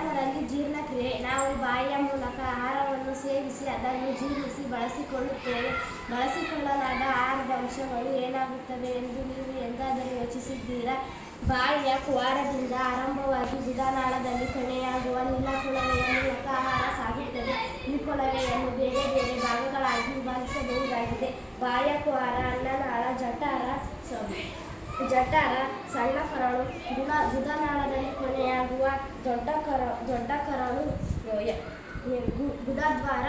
ಮಾನವರಲ್ಲಿ ಜೀರ್ಣಕ್ರಿಯೆ. ನಾವು ಬಾಯಿಯ ಮೂಲಕ ಆಹಾರವನ್ನು ಸೇವಿಸಿ ಅದನ್ನು ಜೀರ್ಣಿಸಿ ಬಳಸಿಕೊಳ್ಳುತ್ತೇವೆ. ಬಳಸಿಕೊಳ್ಳಲಾದ ಆಹಾರದ ಅಂಶಗಳು ಏನಾಗುತ್ತವೆ ಎಂದು ನೀವು ಎಂದಾದರೂ ಯೋಚಿಸಿದ್ದೀರಾ? ಬಾಯಿಯ ಕುಹರದಿಂದ ಆರಂಭವಾಗಿ ಗುದನಾಳದಲ್ಲಿ ಕೊನೆಯಾಗುವ ನೀಲಕೊಳವೆಯ ಮೂಲಕ ಆಹಾರ ಸಾಗುತ್ತದೆ. ಈ ಕೊಳವೆಯನ್ನು ಬೇರೆ ಬೇರೆ ಭಾಗಗಳಾಗಿ ವಿಭಜಿಸಬಹುದಾಗಿದೆ. ಬಾಯಿಯ ಕುಹರ, ಅನ್ನನಾಳ, ಜಠರ, ಸಣ್ಣ ಕರಳು, ಗುದನಾಳದಲ್ಲಿ ಕೊನೆಯಾಗುವ ದೊಡ್ಡ ಕರಳು, ಗುದದ್ವಾರ.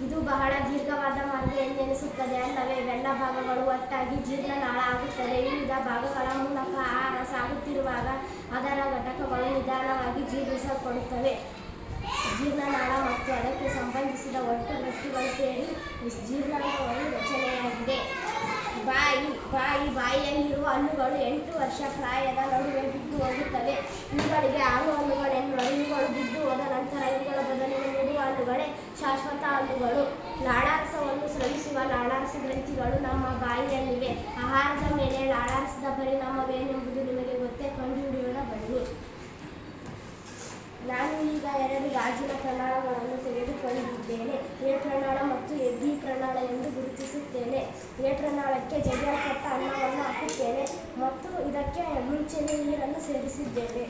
ಇದು ಬಹಳ ದೀರ್ಘವಾದ ಮಾರ್ಗ ಎಂದೆನಿಸುತ್ತದೆ ಅಲ್ಲವೇ? ಇವೆಲ್ಲ ಭಾಗಗಳು ಒಟ್ಟಾಗಿ ಜೀರ್ಣನಾಳ ಆಗುತ್ತವೆ. ವಿವಿಧ ಭಾಗಗಳ ಮೂಲಕ ಆಹಾರ ಸಾಗುತ್ತಿರುವಾಗ ಅದರ ಘಟಕಗಳು ನಿಧಾನವಾಗಿ ಜೀರ್ಣಿಸಲ್ಪಡುತ್ತವೆ. ಜೀರ್ಣನಾಳ ಮತ್ತು ಅದಕ್ಕೆ ಸಂಬಂಧಿಸಿದ ಒಟ್ಟು ಗ್ರಂಥಿಗಳು ಸೇರಿ ಜೀರ್ಣಾಂಗವನ್ನು ರಚನೆಯಾಗಿದೆ. ಬಾಯಿಯಲ್ಲಿರುವ ಹಲ್ಲುಗಳು 8 ವರ್ಷ ಪ್ರಾಯದ ನಡುವೆ ಬಿದ್ದು ಹೋಗುತ್ತವೆ. ಇವುಗಳಿಗೆ ಆಳು ಹಲ್ಲುಗಳೆನ್ನುವರು. ಇವುಗಳು ಬಿದ್ದು ಹೋದ ನಂತರ ಇವುಗಳ ಬದಲಿಗೆ ಮೂಡುವ ಹಲ್ಲುಗಳೇ ಶಾಶ್ವತ ಹಲ್ಲುಗಳು. ಲಾಳರಸವನ್ನು ಸ್ರವಿಸುವ ಲಾಳರಸ ಗ್ರಂಥಿಗಳು ನಮ್ಮ ಬಾಯಿಯಲ್ಲಿವೆ. ಆಹಾರದ ಮೇಲೆ ಲಾಳರಸದ ಪರಿಣಾಮವೇನೆಂಬುದು ನಿಮಗೆ ಗೊತ್ತೇ? ಕಂಡುಹಿಡಿಯೋಣ ಬನ್ನಿ. ನಾನು ಈಗ 2 ಗಾಜಿನ ಪ್ರಮಾಣಗಳನ್ನು ತೆಗೆದುಕೊಂಡಿದ್ದೇನೆ. ಎ ಪ್ರಮಾಣ ಮತ್ತು ಬಿ ಪ್ರಮಾಣ ಎಂದು ಗುರುತಿಸುತ್ತೇನೆ. ಎ ಪ್ರಮಾಣಕ್ಕೆ ಜಗಿಯಲ್ಪಟ್ಟ ಅನ್ನವನ್ನು ಹಾಕುತ್ತೇನೆ ಮತ್ತು ಇದಕ್ಕೆ ಮುಂಚೆಯೇ ನೀರನ್ನು ಸೇರಿಸಿದ್ದೇನೆ.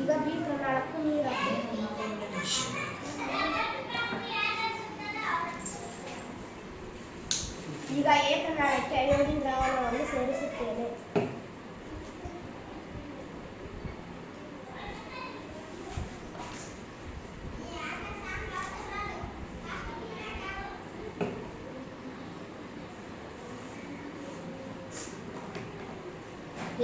ಈಗ ಬಿ ಪ್ರಮಾಣಕ್ಕೂ ನೀರು ಈಗ ಎ ಪ್ರಮಾಣಕ್ಕೆ ಅಯೋಡಿನ್ ದ್ರಾವಣವನ್ನು ಸೇರಿಸುತ್ತೇನೆ.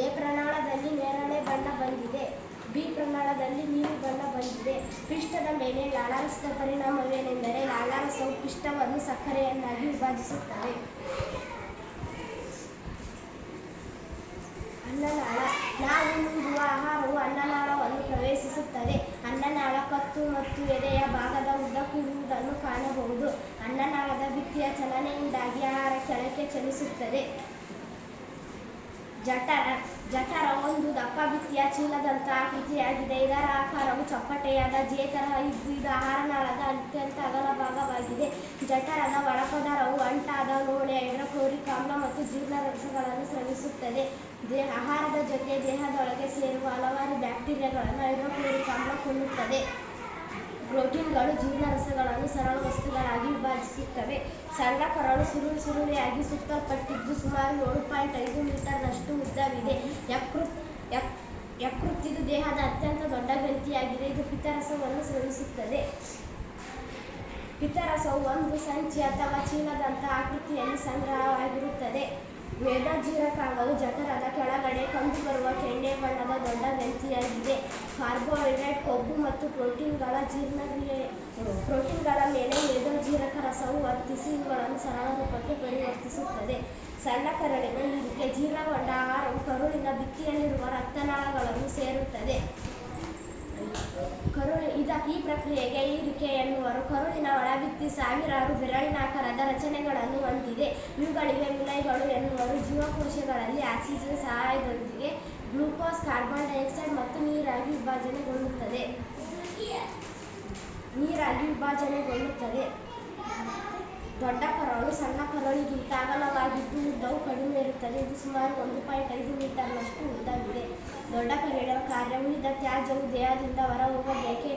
ಎ ಪ್ರಮಾಣದಲ್ಲಿ ನೇರಳೆ ಬಣ್ಣ ಬಂದಿದೆ. ಬಿ ಪ್ರಮಾಣದಲ್ಲಿ ನೀಲಿ ಬಣ್ಣ ಬಂದಿದೆ. ಪಿಷ್ಟದ ಮೇಲೆ ಲಾಳರಸದ ಪರಿಣಾಮವೇನೆಂದರೆ ಲಾಳರಸವು ಪಿಷ್ಟವನ್ನು ಸಕ್ಕರೆಯನ್ನಾಗಿ ವಿಭಜಿಸುತ್ತದೆ. ಅನ್ನನಾಳ. ನಾವು ನುಂಗುವ ಆಹಾರವು ಅನ್ನನಾಳವನ್ನು ಪ್ರವೇಶಿಸುತ್ತದೆ. ಅನ್ನನಾಳ ಕತ್ತು ಮತ್ತು ಎದೆಯ ಭಾಗದ ಉದ್ದಕ್ಕೂ ಇರುವುದನ್ನು ಕಾಣಬಹುದು. ಅನ್ನನಾಳದ ಭಿತ್ತಿಯ ಚಲನೆಯಿಂದಾಗಿ ಆಹಾರ ಕೆಳಕ್ಕೆ ಚಲಿಸುತ್ತದೆ. ಜಠರ ಒಂದು ದಪ್ಪ ಭಿತ್ತಿಯ ಚೀಲದಂಥ ಆಕೃತಿಯಾಗಿದೆ. ಇದರ ಆಕಾರವು ಚಪ್ಪಟೆಯಾದ ಜೇತರ ಇದ್ದು ಇದು ಆಹಾರನಾಳದ ಅತ್ಯಂತ ಅಗಲ ಭಾಗವಾಗಿದೆ. ಜಠರದ ಒಳಪದರವು ಅಂಟಾದ ಲೋಳೆ, ಹೈಡ್ರೋಕ್ಲೋರಿಕ್ ಆಮ್ಲ ಮತ್ತು ಜೀರ್ಣರಸಗಳನ್ನು ಸ್ರವಿಸುತ್ತದೆ. ಆಹಾರದ ಜೊತೆ ದೇಹದೊಳಗೆ ಸೇರುವ ಹಲವಾರು ಬ್ಯಾಕ್ಟೀರಿಯಾಗಳನ್ನು ಹೈಡ್ರೋಕ್ಲೋರಿಕ್ ಆಮ್ಲ ಕೊಲ್ಲುತ್ತದೆ. ಪ್ರೋಟೀನ್ಗಳು ಜೀರ್ಣರಸಗಳನ್ನು ಸರಳ ವಸ್ತುಗಳಾಗಿ ವಿಭಜಿಸುತ್ತವೆ. ಸಣ್ಣ ಕರಳು ಸುರುಳಿಯಾಗಿ ಸುತ್ತಲ್ಪಟ್ಟಿದ್ದು ಸುಮಾರು 7.5 ಮೀಟರ್ನಷ್ಟು ಉದ್ದವಿದೆ. ಯಕೃತ್ ಇದು ದೇಹದ ಅತ್ಯಂತ ದೊಡ್ಡ ಗ್ರಂಥಿಯಾಗಿದೆ. ಇದು ಪಿತ್ತರಸವನ್ನು ಸ್ರವಿಸುತ್ತದೆ. ಪಿತ್ತರಸವು ಒಂದು ಸಂಚಿ ಅಥವಾ ಚೀಲದಂಥ ಆಕೃತಿಯಲ್ಲಿ ಸಂಗ್ರಹವಾಗಿರುತ್ತದೆ. ಮೇದೋಜೀರಕಾಂಗವು ಜಠರದ ಕೆಳಗಡೆ ಕಂಡುಬರುವ ಕೆಂಡೆ ಬಣ್ಣದ ದೊಡ್ಡ ಗ್ರಂಥಿಯಾಗಿದೆ. ಕಾರ್ಬೋಹೈಡ್ರೇಟ್, ಕೊಬ್ಬು ಮತ್ತು ಪ್ರೋಟೀನ್ಗಳ ಮೇಲೆ ಮೇದೋಜೀರಕ ರಸವು ವರ್ತಿಸಿ ಇವುಗಳನ್ನು ಸರಳ ರೂಪಕ್ಕೆ ಪರಿವರ್ತಿಸುತ್ತದೆ. ಸಣ್ಣ ಕರಳಿನ ಹೀರಿಕೆ. ಜೀರ್ಣಗೊಂಡ ಆಹಾರವು ಕರುಳಿನ ಭಿತ್ತಿಯಲ್ಲಿರುವ ರಕ್ತನಾಳಗಳನ್ನು ಸೇರುತ್ತದೆ. ಈ ಪ್ರಕ್ರಿಯೆಗೆ ಹೀರಿಕೆ ಎನ್ನುವರು. ಕರುಳಿನ ಒಳಭಿತ್ತಿ ಸಾವಿರಾರು ಬೆರಳಿನಾಕಾರದ ರಚನೆಗಳನ್ನು ಹೊಂದಿದೆ. ಇವುಗಳಿಗೆ ವಿಲಯಗಳು ಎನ್ನುವರು. ಜೀವಕೋಶಗಳಲ್ಲಿ ಆಕ್ಸಿಜನ್ ಸಹಾಯದೊಂದಿಗೆ ಗ್ಲೂಕೋಸ್, ಕಾರ್ಬನ್ ಡೈಆಕ್ಸೈಡ್ ಮತ್ತು ನೀರಾಗಿ ವಿಭಜನೆಗೊಳ್ಳುತ್ತದೆ. ದೊಡ್ಡ ಕರಳು ಸಣ್ಣ ಕರಳಿಗಿಂತ ಅಗಲವಾಗಿದ್ದು ಉದ್ದವು ಕಡಿಮೆ ಇರುತ್ತದೆ. ಇದು ಸುಮಾರು 1.5 ಮೀಟರ್ನಷ್ಟು ಉದ್ದವಿದೆ. ದೊಡ್ಡ ಕರಳಿನ ಕಾರ್ಯ. ಉಳಿದ ತ್ಯಾಜ್ಯವು ದೇಹದಿಂದ ಹೊರಹೋಗಬೇಕೆ?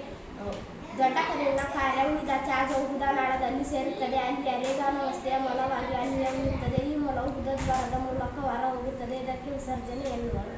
ದೊಡ್ಡ ಕರಳಿನ ಕಾರ್ಯ. ಉಳಿದ ತ್ಯಾಜ್ಯವು ಗುದನಾಳದಲ್ಲಿ ಸೇರುತ್ತದೆ. ಅಲ್ಲಿ ಅರೆಗಾನವಸ್ಥೆಯ ಮಲವಾಗಿ ಅಲ್ಲಿ ಉಳಿಯುತ್ತದೆ. ಈ ಮಲವು ಗುದದ್ವಾರದ ಮೂಲಕ ಹೊರಹೋಗುತ್ತದೆ. ಇದಕ್ಕೆ ವಿಸರ್ಜನೆ ಎನ್ನುವರು.